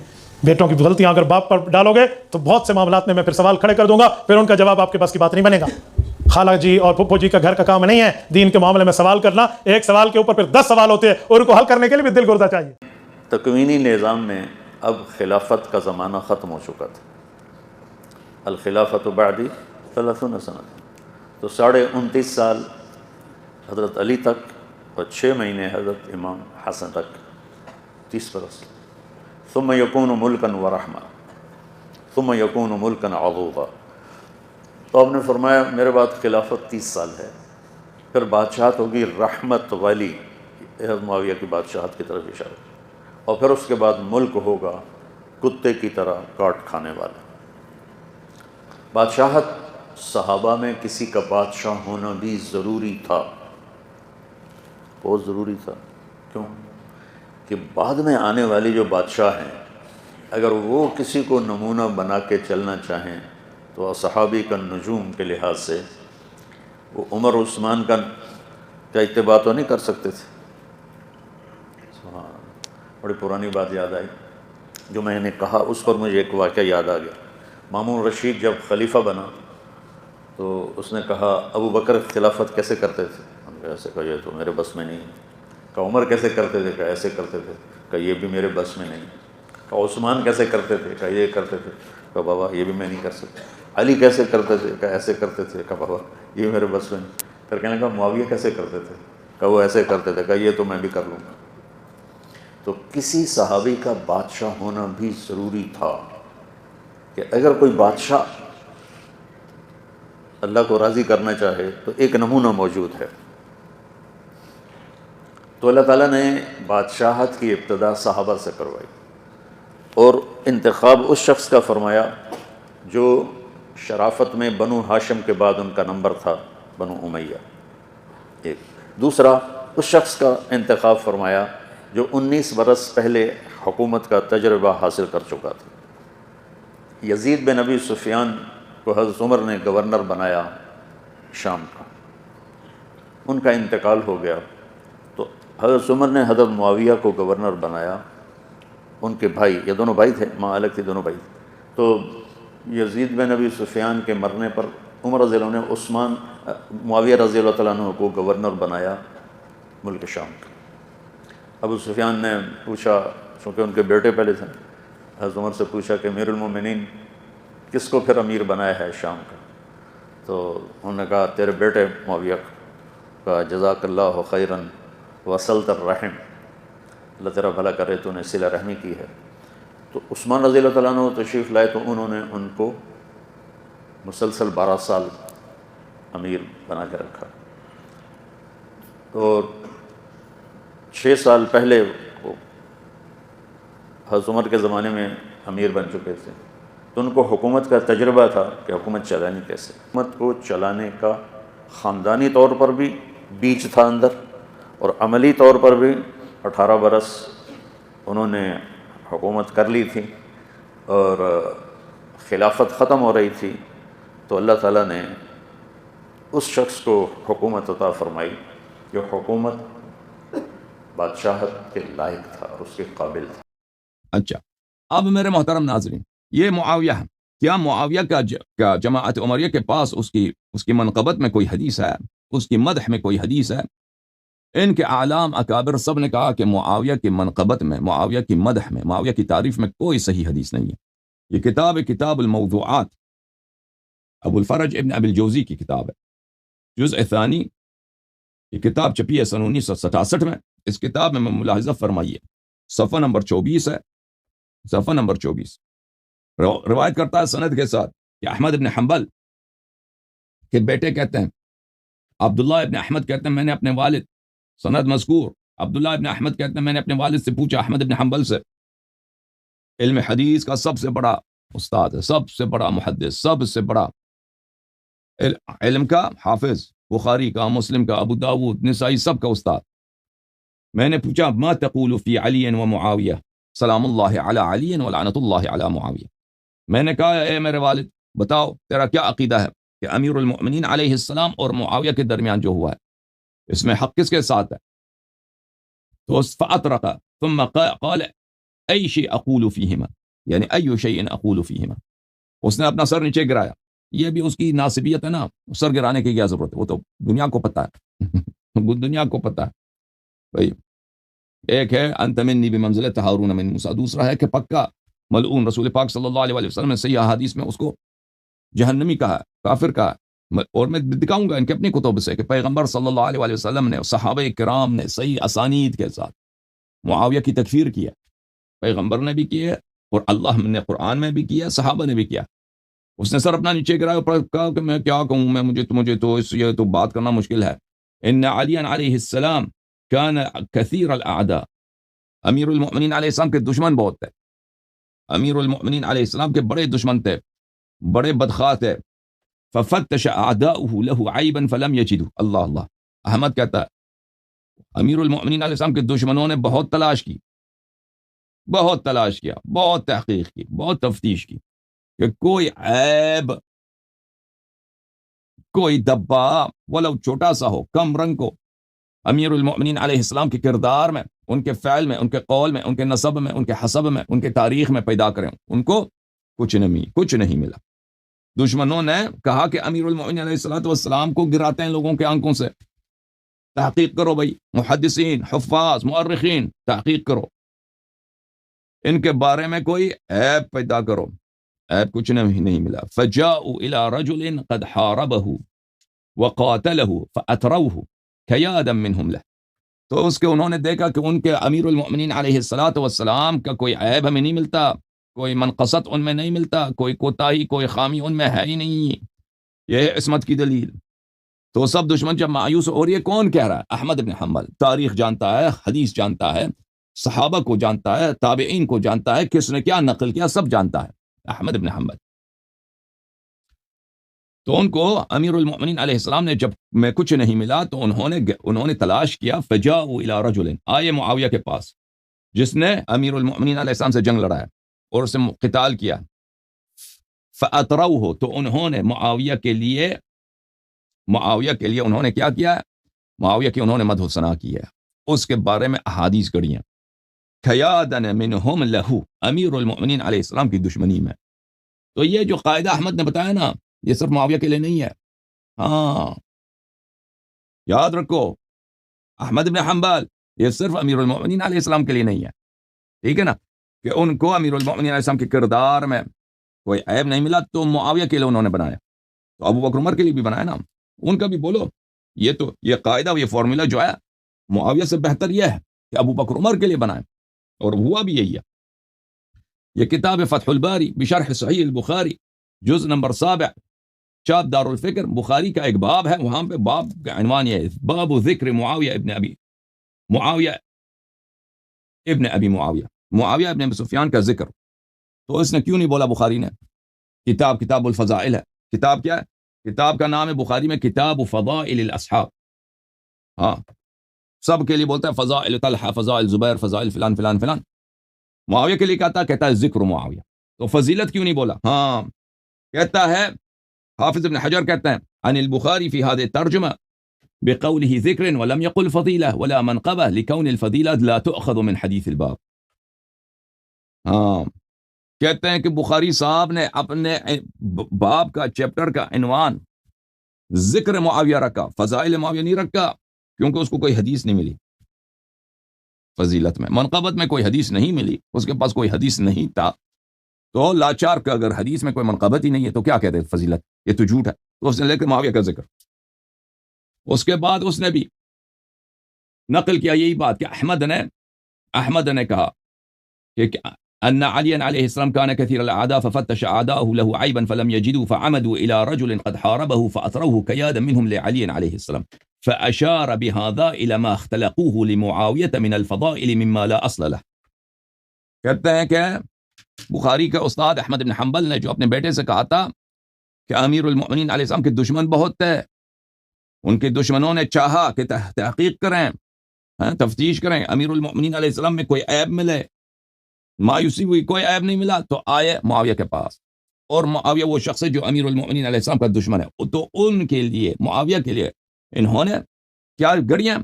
بیٹوں کی غلطیاں اگر باپ پر ڈالو گے تو بہت سے معاملات میں پھر سوال کھڑے کر دوں گا، پھر ان کا جواب آپ کے پاس کی بات نہیں بنے گا۔ خالہ جی اور پھپھو جی کا گھر کا کام نہیں ہے دین کے معاملے میں سوال کرنا، ایک سوال کے اوپر پھر 10 سوال ہوتے ہیں اور ان کو حل کرنے کے لیے بھی دل گردہ چاہیے۔ تکوینی نظام میں اب خلافت کا زمانہ ختم ہو چکا تھا، الخلافت بعدی 30 سنہ، تو 29.5 سال حضرت علی تک اور 6 مہینے حضرت امام حسن تک 30 برس. ثم یکون ملکا ورحمہ ثم یکون ملکا عضوضا. تو آپ نے فرمایا میرے بعد خلافت 30 سال ہے، پھر بادشاہت ہوگی رحمت والی، حضرت معاویہ کی بادشاہت کی طرف اشارہ، اور پھر اس کے بعد ملک ہوگا کتے کی طرح کاٹ کھانے والا. بادشاہت صحابہ میں کسی کا بادشاہ ہونا بھی ضروری تھا، بہت ضروری تھا. کیوں؟ کہ بعد میں آنے والے جو بادشاہ ہیں اگر وہ کسی کو نمونہ بنا کے چلنا چاہیں تو صحابی کا نجوم کے لحاظ سے وہ عمر عثمان کا اتباع تو نہیں کر سکتے تھے. بڑی پرانی بات یاد آئی جو میں نے کہا، اس پر مجھے ایک واقعہ یاد آ گیا. مامون رشید جب خلیفہ بنا تو اس نے کہا ابو بکر خلافت کیسے کرتے تھے؟ ہم نے ایسے کہا یہ تو میرے بس میں نہیں. کہا عمر کیسے کرتے تھے؟ کہا ایسے کرتے تھے. کہا یہ بھی میرے بس میں نہیں. کہا عثمان کیسے کرتے تھے؟ کہا یہ کرتے تھے. کہا بابا یہ بھی میں نہیں کر سکتا. علی کیسے کرتے تھے؟ کہا ایسے کرتے تھے. کہا بابا یہ میرے بس میں نہیں. پھر کہنے لگا معاویہ کیسے کرتے تھے؟ کہا وہ ایسے کرتے تھے. کہا یہ تو میں بھی کر لوں گا. تو کسی صحابی کا بادشاہ ہونا بھی ضروری تھا کہ اگر کوئی بادشاہ اللہ کو راضی کرنا چاہے تو ایک نمونہ موجود ہے. تو اللہ تعالیٰ نے بادشاہت کی ابتدا صحابہ سے کروائی اور انتخاب اس شخص کا فرمایا جو شرافت میں بنو ہاشم کے بعد ان کا نمبر تھا، بنو امیہ. ایک دوسرا اس شخص کا انتخاب فرمایا جو 19 برس پہلے حکومت کا تجربہ حاصل کر چکا تھا. یزید بن ابی سفیان کو حضرت عمر نے گورنر بنایا شام کا. ان کا انتقال ہو گیا تو حضرت عمر نے حضرت معاویہ کو گورنر بنایا. ان کے بھائی، یہ دونوں بھائی تھے، ماں الگ تھی، دونوں بھائی تھے. تو یزید بن ابی سفیان کے مرنے پر عمر رضی اللہ عنہ نے معاویہ رضی اللہ تعالیٰ عنہ کو گورنر بنایا ملک شام کا. ابو سفیان نے پوچھا، چونکہ ان کے بیٹے پہلے تھے، حضرت عمر سے پوچھا کہ امیر المومنین کس کو پھر امیر بنایا ہے شام کا؟ تو انہوں نے کہا تیرے بیٹے معاویہ کا. جزاک اللہ خیراً وصلت الرحم، اللہ تیرا بھلا کرے، تو نے صلہ رحمی کی ہے. تو عثمان رضی اللہ تعالیٰ عنہ تشریف لائے تو انہوں نے ان کو مسلسل 12 سال امیر بنا کے رکھا. اور 6 سال پہلے وہ حضرت عمر کے زمانے میں امیر بن چکے تھے تو ان کو حکومت کا تجربہ تھا کہ حکومت چلانی کیسے. حکومت کو چلانے کا خاندانی طور پر بھی بیج تھا اندر، اور عملی طور پر بھی 18 برس انہوں نے حکومت کر لی تھی اور خلافت ختم ہو رہی تھی. تو اللہ تعالیٰ نے اس شخص کو حکومت عطا فرمائی جو حکومت بادشاہت کے لائق تھا اور اس کے قابل تھا. اچھا، اب میرے محترم ناظرین، یہ معاویہ ہے. کیا معاویہ کا جماعت عمریہ کے پاس اس کی منقبت میں کوئی حدیث ہے؟ اس کی مدح میں کوئی حدیث ہے؟ ان کے اعلام اکابر سب نے کہا کہ معاویہ کی منقبت میں، معاویہ کی مدح میں، معاویہ کی تعریف میں کوئی صحیح حدیث نہیں ہے. یہ کتاب الموضوعات، ابو الفرج ابن ابی الجوزی کی کتاب ہے، جزء ثانی. یہ کتاب چھپی ہے سن 1967 میں. اس کتاب میں ملاحظہ فرمائیے، صفحہ نمبر 24 ہے، صفحہ نمبر 24 روایت کرتا ہے سند کے ساتھ کہ احمد ابن حنبل کے بیٹے کہتے ہیں، عبداللہ ابن احمد کہتے ہیں میں نے اپنے والد، سند مذکور، عبداللہ ابن احمد کہتے ہیں میں نے اپنے والد سے پوچھا، احمد ابن حنبل سے، علم حدیث کا سب سے بڑا استاد ہے، سب سے بڑا محدث، سب سے بڑا علم کا حافظ، بخاری کا، مسلم کا، ابو داود، نسائی، سب کا استاد. میں نے پوچھا ما تقول فی علی و معاویہ سلام اللہ علی علی ولعنۃ اللہ علی معاویہ. میں نے کہا اے میرے والد بتاؤ تیرا کیا عقیدہ ہے کہ امیر المؤمنین علیہ السلام اور معاویہ کے درمیان جو ہوا ہے اس میں حق کس کے ساتھ ہے؟ تو فاطرق ثم قال ای شیء اقول فیہما، یعنی ای شیء اقول فیہما. اس نے اپنا سر نیچے گرایا. یہ بھی اس کی ناسبیت ہے نا، سر گرانے کی کیا ضرورت ہے، وہ تو دنیا کو پتہ ہے دنیا کو پتہ ہے بھائی. ایک ہے انت منی بمنزلۃ ہارون من موسیٰ، دوسرا ہے کہ پکا ملعون رسول پاک صلی اللہ علیہ وسلم نے صحیح حدیث میں اس کو جہنمی کہا، کافر کہا. اور میں دکھاؤں گا ان کے اپنی کتب سے کہ پیغمبر صلی اللہ علیہ وسلم نے، صحابہ کرام نے صحیح اسانید کے ساتھ معاویہ کی تکفیر کیا. پیغمبر نے بھی کیا اور اللہ نے قرآن میں بھی کیا، صحابہ نے بھی کیا۔ اس نے سر اپنا نیچے گرایا اور کہا کہ میں کیا کہوں، میں مجھے تو یہ تو بات کرنا مشکل ہے۔ ان علی علیہ السلام کان کثیر الاعداء، امیر المؤمنین علیہ السلام کے دشمن بہت تھے، امیر المؤمنین علیہ السلام کے بڑے دشمن تھے، بڑے بدخواہ تھے۔ ففتش اعداؤه له عیبا فلم یجدوا، اللہ اللہ، احمد کہتا ہے امیر المؤمنین علیہ السلام کے دشمنوں نے بہت تلاش کی، بہت تلاش کیا، بہت تحقیق کی، بہت تفتیش کی کہ کوئی عیب، کوئی دبا ولو چھوٹا سا ہو، کم رنگ کو امیر المؤمنین علیہ السلام کے کردار میں، ان کے فعل میں، ان کے قول میں، ان کے نسب میں، ان کے حسب میں، ان کے تاریخ میں پیدا کریں، ان کو کچھ نہیں ملا۔ دشمنوں نے کہا کہ امیر المؤمنین علیہ السلام کو گراتے ہیں لوگوں کے آنکھوں سے، تحقیق کرو بھائی، محدثین، حفاظ، مؤرخین، تحقیق کرو، ان کے بارے میں کوئی عیب پیدا کرو، عیب کچھ نہیں ملا۔ فجاءوا الى رجل قد حاربه وقاتله فاتروه كيادا منهم له، تو اس کے انہوں نے دیکھا کہ ان کے امیر المؤمنین علیہ السلام کا کوئی عیب ہمیں نہیں ملتا، کوئی منقصت ان میں نہیں ملتا، کوئی کوتاہی، کوئی خامی ان میں ہے ہی نہیں، یہ ہے عصمت کی دلیل۔ تو سب دشمن جب مایوس، اور یہ کون کہہ رہا ہے؟ احمد بن حنبل، تاریخ جانتا ہے، حدیث جانتا ہے، صحابہ کو جانتا ہے، تابعین کو جانتا ہے، کس نے کیا نقل کیا سب جانتا ہے، احمد بن حنبل۔ تو ان کو امیر المؤمنین علیہ السلام نے جب میں کچھ نہیں ملا تو انہوں نے تلاش کیا، فجاءوا الی رجل، آئے معاویہ کے پاس جس نے امیر المؤمنین علیہ السلام سے جنگ لڑایا اور اسے قتال کیا، فاتروه، تو انہوں نے معاویہ کے لیے انہوں نے کیا کیا؟ معاویہ کی انہوں نے مدح و ثنا کی ہے، اس کے بارے میں احادیث گڑھیاں، کیادن منہم لہو، امیر المؤمنین علیہ السلام کی دشمنی میں۔ تو یہ جو قاعدہ احمد نے بتایا نا، یہ صرف معاویہ کے لیے نہیں ہے، ہاں یاد رکھو، احمد بن حنبل یہ صرف امیر المؤمنین علیہ السلام کے لیے نہیں ہے، ٹھیک ہے نا، کہ ان کو امیر المؤمنین علیہ السلام کے کردار میں کوئی عیب نہیں ملا تو معاویہ کے لیے انہوں نے بنایا، تو ابو بکر عمر کے لیے بھی بنایا نا، ان کا بھی بولو، یہ قاعدہ، یہ فارمولا جو ہے معاویہ سے بہتر یہ ہے کہ ابو بکر عمر کے لیے بنائے، اور ہوا بھی یہی ہے۔ یہ کتاب فتح الباری بشرح صحیح البخاری، جز نمبر 7، چاپ دار الفکر، بخاری کا ایک باب ہے، وہاں پہ باب کا عنوان یہ ہے، باب ذکر معاویہ ابن ابی سفیان کا ذکر۔ تو اس نے کیوں نہیں بولا بخاری نے؟ کتاب الفضائل ہے، کتاب کیا ہے؟ کتاب کا نام ہے بخاری میں کتاب فضائل الاصحاب، ہاں سب کے لیے بولتا ہے فضائل طلحہ، فضائل زبیر، فضائل فلان فلان فلان، معاویہ کے لیے کہتا ہے ذکر معاویہ، تو فضیلت کیوں نہیں بولا؟ ہاں کہتا ہے، حافظ ابن حجر کہتے ہیں عن البخاری فی هذه الترجمہ بقوله ذکر ولم يقل فضیلہ ولا منقبہ لکون الفضیلہ لا تؤخذ من حدیث الباب۔ ہاں کہتے ہیں کہ بخاری صاحب نے اپنے باب کا، چیپٹر کا عنوان ذکر معاویہ رکھا، فضائل معاویہ نہیں رکھا، کیونکہ اس کو کوئی حدیث نہیں ملی فضیلت میں، منقبت میں کوئی حدیث نہیں ملی، اس کے پاس کوئی حدیث نہیں تھا، تو لاچار کا اگر حدیث میں کوئی منقبت ہی نہیں ہے تو کیا کہتے ہیں فضیلت، یہ تو جھوٹ ہے، تو اس نے لے کے معاویہ کا ذکر۔ اس کے بعد اس نے بھی نقل کیا یہی بات کہ احمد نے کہا کہ ان علی علیہ السلام كان كثير الاعداء ففتش اعداؤه له عيبا فلم يجدوا فعمدوا الى رجل قد حاربه فاطروه كيادا منهم لعلي عليه السلام فاشار بهذا الى ما اختلقوه لمعاويه من الفضائل مما لا اصل له۔ کہتے ہیں کہ بخاری کا استاد احمد بن حنبل نے جو اپنے بیٹے سے کہا تھا کہ امیر المؤمنین علیہ السلام کے دشمن بہت تھے، ان کے دشمنوں نے چاہا کہ تحقیق کریں، تفتیش کریں، امیر المؤمنین علیہ السلام میں کوئی عیب ملے، مایوسی ہوئی، کوئی عیب نہیں ملا، تو آئے معاویہ کے پاس، اور معاویہ وہ شخص ہے جو امیر المؤمنین علیہ السلام کا دشمن ہے، تو ان کے لیے، معاویہ کے لیے انہوں نے کیا گڑیاں،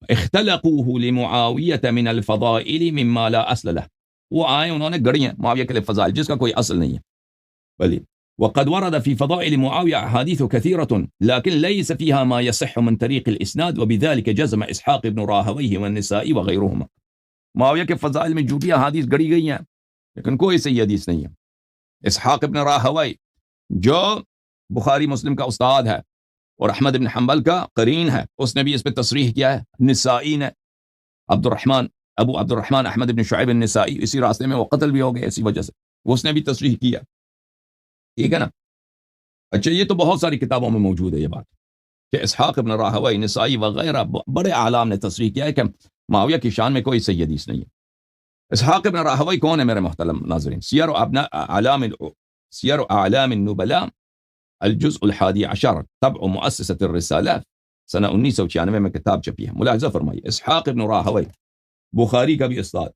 اختلقوه لمعاویہ من الفضائل مما لا اصل له، وہ آئے انہوں نے گڑیاں معاویہ کے لیے فضائل جس کا کوئی اصل نہیں ہے، بلی وقد ورد في فضائل معاوية أحاديث كثيرة لكن ليس فيها ما يصح من طريق الإسناد وبذلك جزم إسحاق بن راهويه والنسائي وغيرهما۔ معاویہ کے فضائل میں جھوٹی احادیث گڑی گئی ہیں لیکن کوئی صحیح حدیث نہیں ہے۔ اسحاق ابن راہوی جو بخاری مسلم کا استاد ہے اور احمد بن حنبل کا قرین ہے، اس نے بھی اس پہ تصریح کیا ہے، نسائی نے، عبد الرحمن ابو عبد الرحمن احمد بن شعیب النسائی اسی راستے میں وہ قتل بھی ہو گئے اسی وجہ سے، وہ اس نے بھی تصریح کیا، ٹھیک ہے نا. اچھا یہ تو بہت ساری کتابوں میں موجود ہے یہ بات کہ اسحاق ابن راہوی، نسائی وغیرہ بڑے اعلام نے تصریح کیا ہے کہ معاویہ کی شان میں کوئی صحیح حدیث نہیں ہے. اسحاق ابن راہوی کون ہے میرے محترم ناظرین؟ سیر اعلام النبلاء الجزء الحادی عشر طبع مؤسسۃ الرسالہ سنہ 1996 میں کتاب چھپی ہے. ملاحظہ فرمائیے، اسحاق ابن راہوی بخاری کا بھی استاد،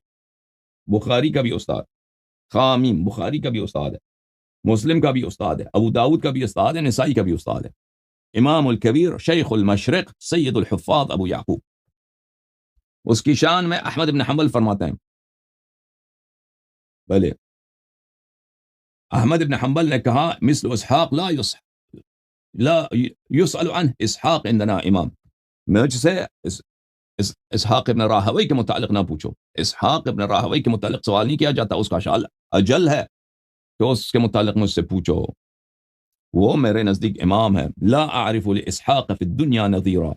بخاری کا بھی استاد، خامیم بخاری کا بھی استاد ہے، مسلم کا بھی استاد ہے، ابو داود کا بھی استاد ہے، نسائی کا بھی استاد ہے، امام الکبیر شیخ المشرق سید الحفاظ ابو یعقوب. اس کی شان میں احمد بن حنبل فرماتے ہیں، بلے احمد بن حنبل نے کہا مثل اسحاق لا يسأل عنه اسحاق عندنا امام، مجھ سے اسحاق ابن راہوی کے متعلق نہ پوچھو، اسحاق ابن راہوی کے متعلق سوال نہیں کیا جاتا، اس کا شان اجل ہے کہ اس کے متعلق مجھ سے پوچھو، وہ میرے نزدیک امام ہے. لا اعرف لاسحاق فی الدنیا نظیرا.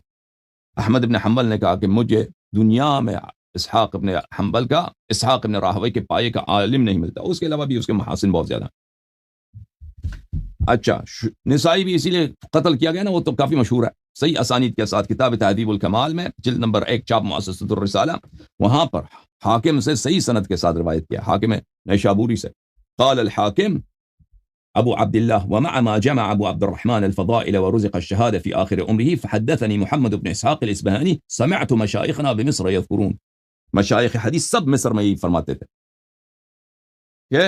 احمد بن حنبل نے کہا کہ مجھے دنیا میں اسحاق ابن راہوی کے پائے کا عالم نہیں ملتا. اس کے علاوہ بھی اس کے محاسن بہت زیادہ. اچھا نسائی بھی اسی لیے قتل کیا گیا نا، وہ تو کافی مشہور ہے صحیح اسانید کے ساتھ. کتاب تہذیب الکمال میں جلد نمبر 1 چاپ مؤسسۃ الرسالہ، وہاں پر حاکم سے صحیح سند کے ساتھ روایت کیا، حاکم نیشابوری سے. قال الحاکم ابو عبد الله ومع ما جمع ابو عبد الرحمن الفضائل ورزق الشهاده في اخر عمره فحدثني محمد بن اسحاق الاسبهاني سمعت مشايخنا بمصر يذكرون. مشایخ حدیث سب مصر میں ہی فرماتے تھے کہ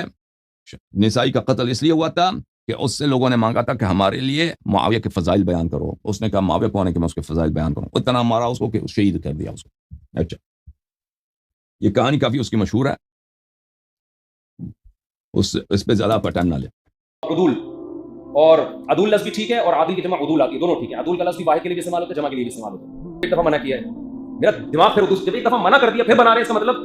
نسائی کا قتل اس لیے ہوا تھا کہ اس سے لوگوں نے مانگا تھا کہ ہمارے لیے معاویہ کے فضائل بیان کرو. اس نے کہا معاویہ کون ہے کہ میں اس کے فضائل بیان کروں، اتنا مارا اس کو کہ شہید کر دیا اس کو. اچھا یہ کہانی کافی اس کی مشہور ہے، اس پہ زیادہ ٹائم نہ لے. عدول اور عدول لفظ بھی ٹھیک ہے، اور عادل کی جمع عدول آتی ہے، دونوں ٹھیک ہے. عدول کا لفظ بھی واحد کے لیے بھی استعمال ہوتا ہے، جمع کے لیے بھی استعمال ہوتا ہے. ایک دفعہ منع کیا ہے، میرا دماغ پھر جب ایک دفعہ منع کر دیا پھر بنا رہے ہیں، اس کا مطلب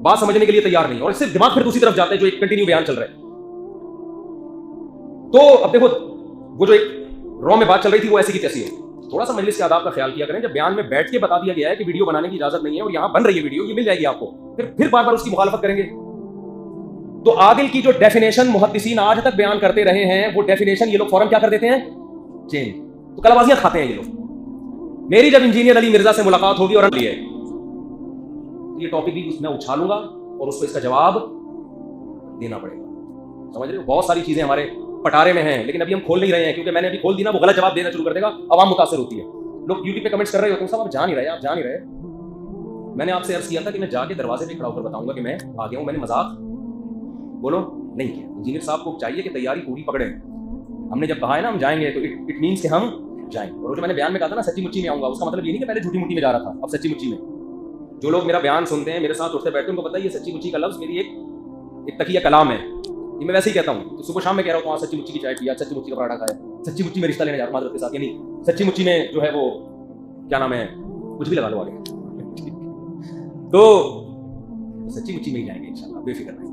بات سمجھنے کے لیے تیار نہیں، اور اس سے دماغ پھر دوسری طرف جاتا ہے جو ایک کنٹینیو بیان چل رہا ہے. تو اب دیکھو وہ جو ایک رو میں بات چل رہی تھی وہ ایسی کی تیسی ہے. تھوڑا سا مجلس کے آداب کا خیال کیا کریں. جب بیان میں بیٹھ کے بتا دیا گیا ہے کہ ویڈیو بنانے کی اجازت نہیں ہے اور یہاں بن رہی ہے ویڈیو، یہ مل جائے گی آپ کو، پھر بار بار اس کی مخالفت کریں گے. تو عادل کی جو ڈیفینیشن محدثین آج تک بیان کرتے رہے ہیں، وہ ڈیفینیشن یہ لوگ فوراً کیا کر دیتے ہیں؟ چینج. تو کلابازیاں کھاتے ہیں یہ لوگ. میری جب انجینئر علی مرزا سے ملاقات ہوگی اور یہ ٹاپک بھی میں اچھالوں گا اور اس کو اس کا جواب دینا پڑے گا. سمجھ رہے ہو؟ بہت ساری چیزیں ہمارے پٹارے میں ہیں لیکن ابھی ہم کھول نہیں رہے ہیں، کیونکہ میں نے ابھی کھول دی نا وہ غلط جواب دینا شروع کر دے گا، عوام متاثر ہوتی ہے. لوگ یوٹیوب پہ کمنٹس کر رہے ہوتے ہیں، صاحب آپ جا نہیں رہے. میں نے آپ سے عرض کیا تھا کہ میں جا کے دروازے پہ کھڑا ہو کر بتاؤں گا کہ میں آ گیا ہوں. میں نے مذاق بولو نہیں کیا. انجینئر صاحب کو چاہیے کہ تیاری پوری پکڑیں. ہم نے جب کہا ہے نا ہم جائیں گے تو اٹ مینس کہ ہم جائیں. اور جو میں نے بیان میں کہا تھا نا سچی مچی میں آؤں گا، اس کا مطلب یہ نہیں کہ پہلے جھوٹی موٹی میں جا رہا تھا، اب سچی مچی میں. جو لوگ میرا بیان سنتے ہیں، میرے ساتھ اٹھتے بیٹھتے ہیں، ان کو پتہ ہے یہ سچی مچی کا لفظ میری ایک تقیہ کلام ہے. یہ میں ویسے ہی کہتا ہوں. تو صبح شام میں کہہ رہا ہوں وہاں سچی مچی کی چائے پیا، سچی مچی کا پراٹھا کھایا، سچی مچی میں رشتہ لینے جا رہا ہوں معذرت کے ساتھ، یعنی سچی مچی میں جو ہے وہ کیا نام ہے کچھ بھی لگا لو آگے. تو سچی مچی میں ہی جائیں گے انشاءاللہ، بے فکر نہیں.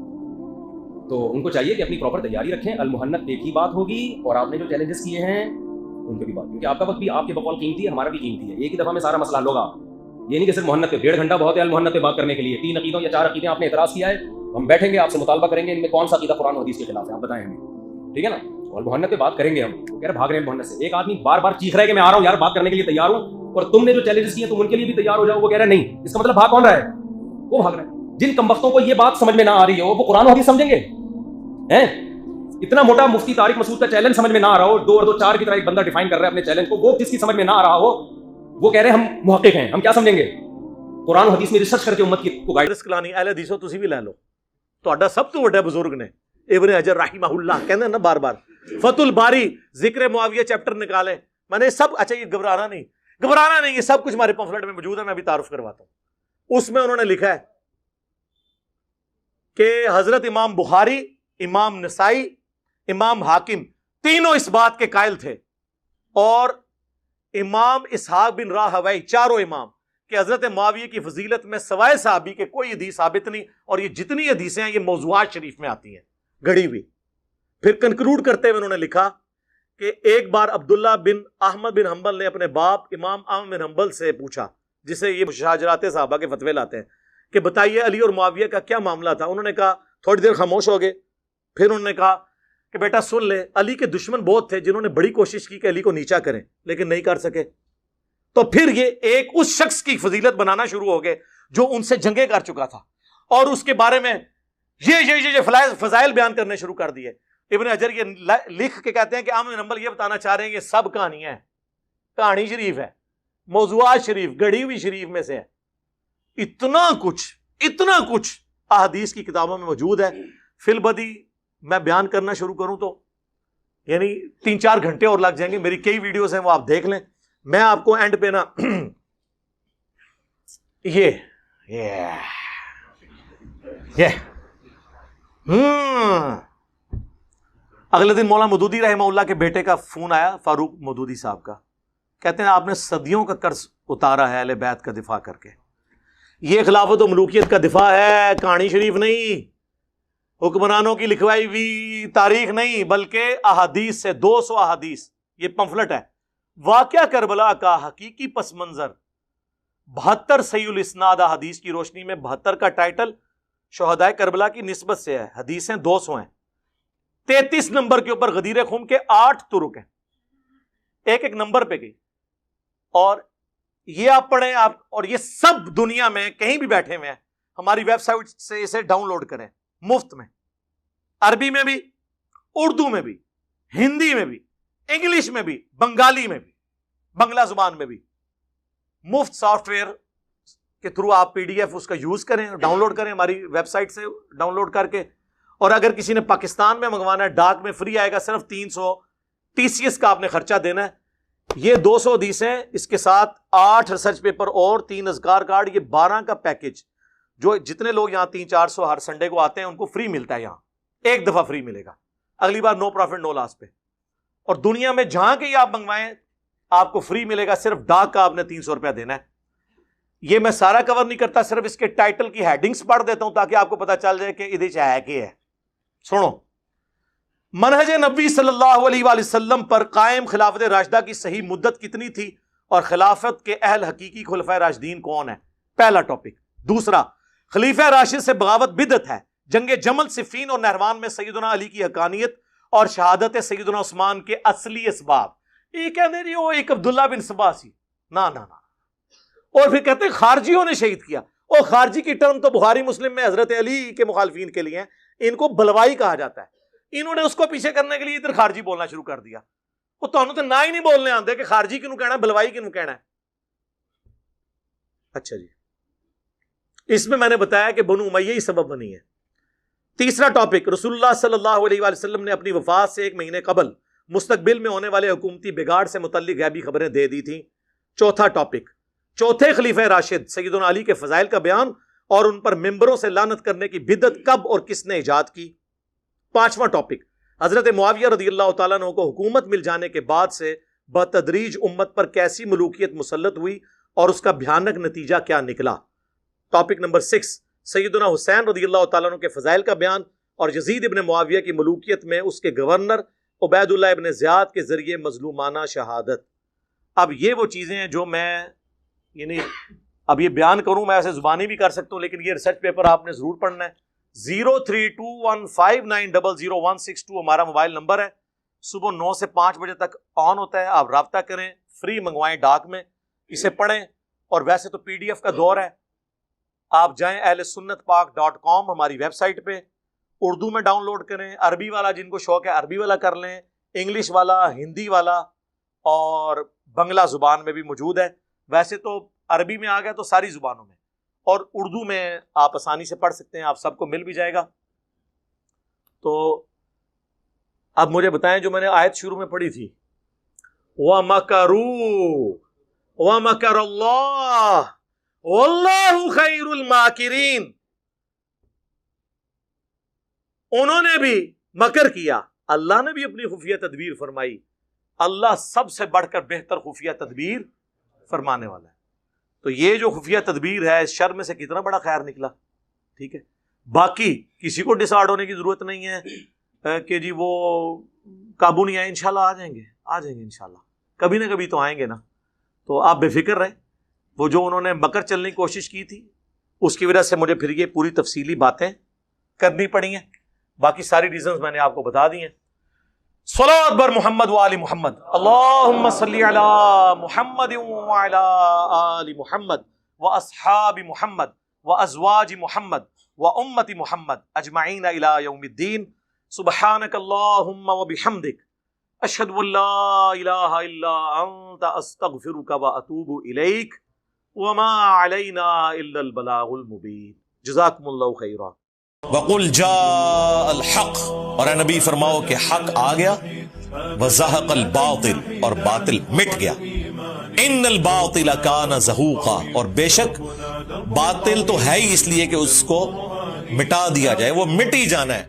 تو ان کو چاہیے کہ اپنی پراپر تیاری رکھیں. المحنت ایک ہی بات ہوگی اور آپ نے جو چیلنجز کیے ہیں ان پہ بھی بات، کیونکہ آپ کا وقت بھی آپ کے بقول قیمتی ہے، ہمارا بھی قیمتی ہے. ایک ہی دفعہ میں سارا مسئلہ حل ہوگا. یہ نہیں کہ صرف محنت پہ 1.5 گھنٹہ بہت ہے المحنت پہ بات کرنے کے لیے. 3 عقیدوں یا 4 عقیدے آپ نے اعتراض کیا ہے، ہم بیٹھیں گے آپ سے مطالبہ کریں گے ان میں کون سا عقیدہ قرآن و حدیث کے خلاف ہے آپ بتائیں ہمیں، ٹھیک ہے نا. اور محنت پہ بات کریں گے. ہم کہہ رہے بھاگ رہے ہیں محنت سے. ایک آدمی بار بار چیخ رہا ہے کہ میں آ رہا ہوں یار بات کرنے کے لیے تیار ہوں، اور تم نے جو چیلنجز کیے تم ان کے لیے بھی تیار ہو جاؤ. وہ کہہ رہا ہے نہیں. اس کا مطلب بھاگ کون رہا ہے؟ وہ بھاگ رہا ہے. جن کمبختوں کو یہ بات سمجھ میں نہ آ رہی ہو وہ قرآن و حدیث سمجھیں گے؟ اتنا موٹا مفتی طارق مسعود کا چیلنج سمجھ میں نہ آ رہا ہو، 2 اور 2 4 کی طرح ایک بندہ ڈیفائن کر رہا ہے اپنے چیلنج کو، وہ جس کی سمجھ میں نہ آ رہا ہو وہ کہہ رہے ہیں ہم محقق ہیں. ہم کیا سمجھیں گے؟ قرآن و حدیث میں ریسرچ کر کے امت کو گائیڈنس کلانی اہل حدیثو تسی بھی لے لو. تہاڈا سب تو بڑا بزرگ نے ابن حجر رحمہ اللہ کہندے نا بار بار فتح الباری ذکر معاویہ چیپٹر نکالے. میں نے سب اچھا یہ گھبرانا نہیں، یہ سب کچھ ہمارے پمفلٹ میں موجود ہے. میں ابھی تعارف کرواتا ہوں. اس میں انہوں نے لکھا ہے کہ حضرت امام بخاری، امام نسائی، امام حاکم تینوں اس بات کے قائل تھے، اور امام اسحاق بن راہوی چاروں امام کہ حضرت معاویہ کی فضیلت میں سوائے صحابی کے کوئی حدیث ثابت نہیں، اور یہ جتنی حدیثیں ہیں یہ موضوعات شریف میں آتی ہیں گھڑی ہوئی. پھر کنکلوڈ کرتے ہوئے انہوں نے لکھا کہ ایک بار عبداللہ بن احمد بن حنبل نے اپنے باپ امام احمد بن حنبل سے پوچھا جسے یہ مشاجرات صحابہ کے فتوے لاتے ہیں کہ بتائیے علی اور معاویہ کا کیا معاملہ تھا. انہوں نے کہا, تھوڑی دیر خاموش ہو گئے, پھر انہوں نے کہا کہ بیٹا سن لے, علی کے دشمن بہت تھے جنہوں نے بڑی کوشش کی کہ علی کو نیچا کریں لیکن نہیں کر سکے. تو پھر یہ ایک اس شخص کی فضیلت بنانا شروع ہو گئے جو ان سے جنگیں کر چکا تھا, اور اس کے بارے میں یہ فضائل بیان کرنے شروع کر دیے. ابن حجر یہ لکھ کے کہتے ہیں کہ احمد بن حنبل یہ بتانا چاہ رہے ہیں یہ سب کہانیاں ہیں, کہانی شریف ہے, موضوعات شریف, گڑھی ہوئی شریف میں سے ہے. اتنا کچھ احادیث کی کتابوں میں موجود ہے. فی البدی میں بیان کرنا شروع کروں تو یعنی 3-4 گھنٹے اور لگ جائیں گے. میری کئی ویڈیوز ہیں وہ آپ دیکھ لیں. میں آپ کو اینڈ پہ نا اگلے دن مولانا مودودی رحمہ اللہ کے بیٹے کا فون آیا, فاروق مودودی صاحب کا. کہتے ہیں آپ نے صدیوں کا قرض اتارا ہے اہل بیت کا دفاع کر کے. یہ خلافت و ملوکیت کا دفاع ہے, کہانی شریف نہیں, حکمرانوں کی لکھوائی ہوئی تاریخ نہیں, بلکہ احادیث سے 200 احادیث. یہ پمفلٹ ہے, واقعہ کربلا کا حقیقی پس منظر, 72 صحیح الاسناد احادیث کی روشنی میں. 72 کا ٹائٹل شہدائے کربلا کی نسبت سے ہے, حدیثیں 200 ہیں. 33 نمبر کے اوپر غدیر خون کے 8 طرق ہیں, ایک نمبر پہ گئی. اور یہ آپ پڑھیں آپ, اور یہ سب دنیا میں کہیں بھی بیٹھے ہوئے ہیں, ہماری ویب سائٹ سے اسے ڈاؤن لوڈ کریں مفت میں, عربی میں بھی, اردو میں بھی, ہندی میں بھی, انگلش میں بھی, بنگالی میں بھی, بنگلہ زبان میں بھی. مفت سافٹ ویئر کے تھرو آپ PDF اس کا یوز کریں, ڈاؤن لوڈ کریں ہماری ویب سائٹ سے ڈاؤن لوڈ کر کے. اور اگر کسی نے پاکستان میں منگوانا ہے, ڈاک میں فری آئے گا, صرف 300 TCS کا آپ نے خرچہ دینا ہے. یہ 200 حدیثیں, اس کے ساتھ 8 ریسرچ پیپر اور 3 اذکار کارڈ, یہ 12 کا پیکج. جو جتنے لوگ یہاں 300-400 ہر سنڈے کو آتے ہیں ان کو فری ملتا ہے, یہاں ایک دفعہ فری ملے گا, اگلی بار نو پروفٹ نو لاس پہ. اور دنیا میں جہاں کے آپ منگوائیں آپ کو فری ملے گا, صرف ڈاک کا آپ نے 300 روپیہ دینا ہے. یہ میں سارا کور نہیں کرتا, صرف اس کے ٹائٹل کی ہیڈنگز پڑھ دیتا ہوں تاکہ آپ کو پتا چل جائے کہ ادھر ہے کہ ہے. سنو, منہج نبی صلی اللہ علیہ وآلہ وسلم پر قائم خلافت راشدہ کی صحیح مدت کتنی تھی, اور خلافت کے اہل حقیقی خلفائے راشدین کون ہیں؟ پہلا ٹاپک. دوسرا, خلیفہ راشد سے بغاوت بدعت ہے. جنگ جمل, صفین اور نہروان میں سیدنا علی کی حقانیت اور شہادت سیدنا عثمان کے اصلی اسباب. یہ کہتے ہیں وہ ایک عبداللہ بن سبا سی, نا. اور پھر کہتے ہیں خارجیوں نے شہید کیا. اور خارجی کی ٹرم تو بخاری مسلم میں حضرت علی کے مخالفین کے لیے ہیں, ان کو بلوائی کہا جاتا ہے. انہوں نے اس کو پیچھے کرنے کے لیے ادھر خارجی بولنا شروع کر دیا. وہ تو نہ ہی نہیں بولنے آتے کہ خارجی کنوں کہنا ہے, بلوائی کنوں کہنا ہے. اچھا جی, اس میں نے بتایا کہ بنو امیہ ہی سبب بنی ہے. تیسرا ٹاپک, رسول اللہ صلی اللہ علیہ وآلہ وسلم نے اپنی وفات سے 1 مہینے قبل مستقبل میں ہونے والے حکومتی بگاڑ سے متعلق غیبی خبریں دے دی تھیں. چوتھا ٹاپک, چوتھے خلیفہ راشد سیدنا علی کے فضائل کا بیان اور ان پر ممبروں سے لعنت کرنے کی بدعت کب اور کس نے ایجاد کی. پانچواں ٹاپک, حضرت معاویہ رضی اللہ تعالیٰ عنہ کو حکومت مل جانے کے بعد سے بتدریج امت پر کیسی ملوکیت مسلط ہوئی اور اس کا بھیانک نتیجہ کیا نکلا. ٹاپک نمبر 6, سیدنا حسین رضی اللہ تعالیٰ عنہ کے فضائل کا بیان اور یزید ابن معاویہ کی ملوکیت میں اس کے گورنر عبید اللہ ابن زیاد کے ذریعے مظلومانہ شہادت. اب یہ وہ چیزیں ہیں جو میں یعنی اب یہ بیان کروں, میں ایسے زبانی بھی کر سکتا ہوں, لیکن یہ ریسرچ پیپر آپ نے ضرور پڑھنا ہے. 032159000162 ہمارا موبائل نمبر ہے. صبح 9 سے 5 بجے تک آن ہوتا ہے, آپ رابطہ کریں, فری منگوائیں ڈاک میں, اسے پڑھیں. اور ویسے تو PDF کا دور ہے, آپ جائیں ahlsunnatpak.com ہماری ویب سائٹ پہ, اردو میں ڈاؤن لوڈ کریں, عربی والا جن کو شوق ہے عربی والا کر لیں, انگلش والا, ہندی والا اور بنگلہ زبان میں بھی موجود ہے. ویسے تو عربی میں آ گیا تو ساری زبانوں میں, اور اردو میں آپ آسانی سے پڑھ سکتے ہیں, آپ سب کو مل بھی جائے گا. تو اب مجھے بتائیں, جو میں نے آیت شروع میں پڑھی تھی, وَمَكَرُوا وَمَكَرَ اللَّهُ وَاللَّهُ خَيْرُ الْمَاكِرِينَ, انہوں نے بھی مکر کیا, اللہ نے بھی اپنی خفیہ تدبیر فرمائی. اللہ سب سے بڑھ کر بہتر خفیہ تدبیر فرمانے والا ہے. تو یہ جو خفیہ تدبیر ہے, اس شر میں سے کتنا بڑا خیر نکلا. ٹھیک ہے, باقی کسی کو ڈسارڈ ہونے کی ضرورت نہیں ہے کہ جی وہ قابو نہیں آئے. انشاءاللہ آ جائیں گے انشاءاللہ, کبھی نہ کبھی تو آئیں گے نا. تو آپ بے فکر رہیں, وہ جو انہوں نے مکر چلنے کی کوشش کی تھی اس کی وجہ سے مجھے پھر یہ پوری تفصیلی باتیں کرنی پڑی ہیں. باقی ساری ریزنز میں نے آپ کو بتا دی ہیں. صلوات بر محمد و آل محمد. اللہم صلی علی محمد و علی آل محمد و اصحاب محمد و ازواج محمد و امت محمد اجمعین الی یوم الدین. سبحانک اللہم و بحمدک اشہد ان لا الہ الا انت استغفرک و اتوب الیک وما علینا الا البلاغ المبین. جزاکم اللہ خیرا. وقل جاء الحق، اور اے نبی فرماؤ کہ حق آ گیا، وزہق الباطل، اور باطل مٹ گیا. ان الباطل کان زہوقا، اور بے شک باطل تو ہے ہی اس لیے کہ اس کو مٹا دیا جائے، وہ مٹ ہی جانا ہے.